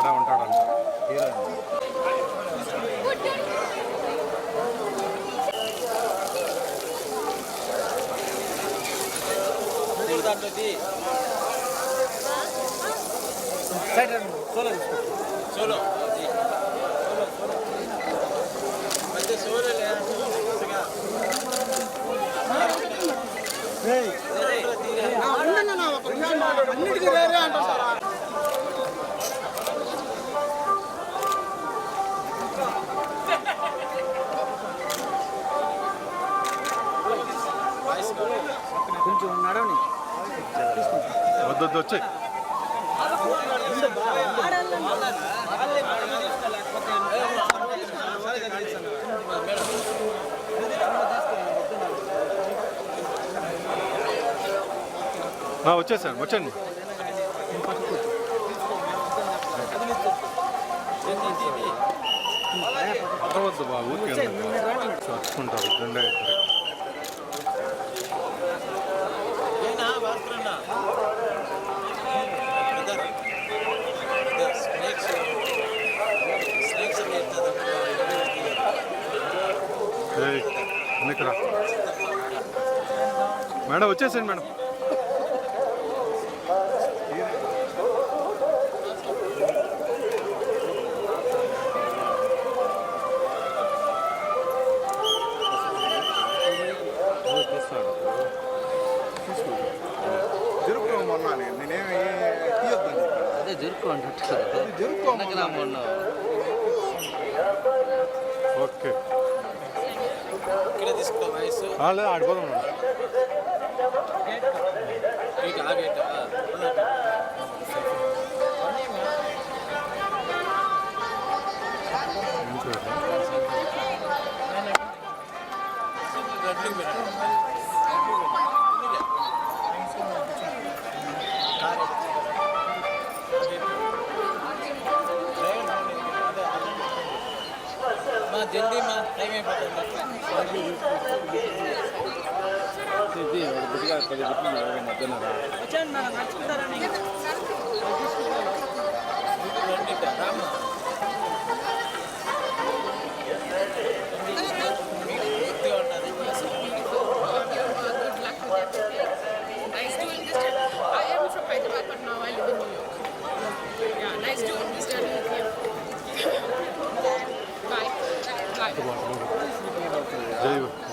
అక్కడే ఉంటాడంట hero. Solo అన్నిటికీ వేరే అంటారు సార్. కొంచెం నడవని వద్దు వచ్చాయి. వచ్చేసాను వచ్చండి. అరవద్దు బాబు చచ్చుకుంటారు జెండా ఇద్దరు. ఇక్కడ మేడం వచ్చేసాను మేడం. అదే జరుపు అంటున్నాను. ఓకే ఇక్కడ తీసుకో వయసు ఆడిపోదాం. జల్దీ మా టైం అయిపోతుంది.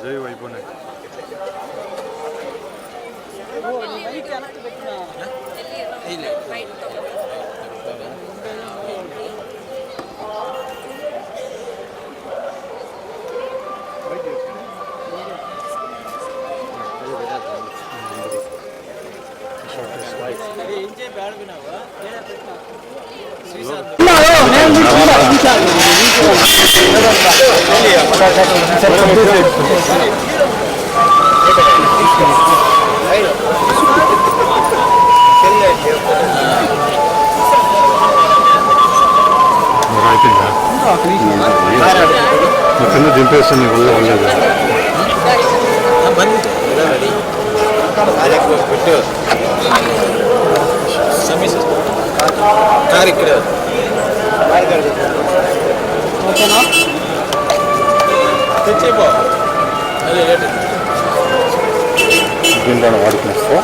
జై అయిపోయినాయి. కింద దింపేస్తుంది వల్ల వాళ్ళేది. దీంట్లో వాడుకునేస్తా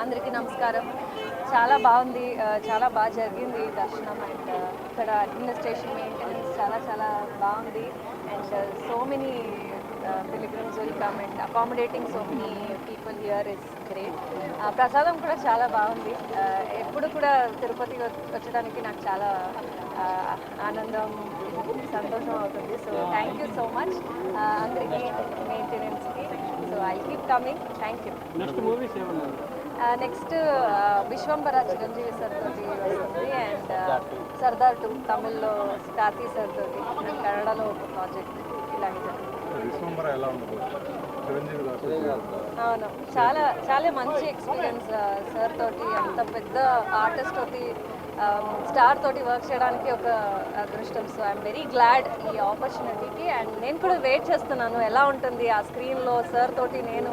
అందరికీ నమస్కారం. చాలా బాగుంది, చాలా బాగా జరిగింది దర్శనం. అండ్ ఇక్కడ అడ్మినిస్ట్రేషన్ మెయింటెనెన్స్ చాలా చాలా బాగుంది. And so many pilgrims will come and accommodating so many people here is great. ప్రసాదం కూడా చాలా బాగుంది. ఎప్పుడు కూడా తిరుపతికి వచ్చడానికి నాకు చాలా ఆనందం, సంతోషం అవుతుంది. So thank you so much అందరికీ, మెయింటెనెన్స్కి. So I keep coming. Thank you. Next Vishwambhara Chiranjeevi sir తోటి వస్తుంది. అండ్ సర్దార్ 2 తమిళ్లో కార్తీ సార్ తోటి, కన్నడలో ఒక ప్రాజెక్ట్ ఇలాంటి. విశ్వంబర ఎలా ఉండదు? అవును, చాలా చాలా మంచి ఎక్స్పీరియన్స్ సార్ తోటి, అంత పెద్ద ఆర్టిస్ట్ తోటి, స్టార్ తోటి వర్క్ చేయడానికి ఒక అదృష్టం. సో ఐఎమ్ వెరీ గ్లాడ్ ఈ ఆపర్చునిటీకి. అండ్ నేను కూడా వెయిట్ చేస్తున్నాను ఎలా ఉంటుంది ఆ స్క్రీన్లో సార్ తోటి నేను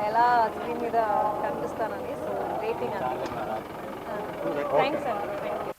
ఎలా స్క్రీన్ మీద కనిపిస్తానని. సో వెయిటింగ్ అండి. థ్యాంక్స్ అండి, థ్యాంక్ యూ.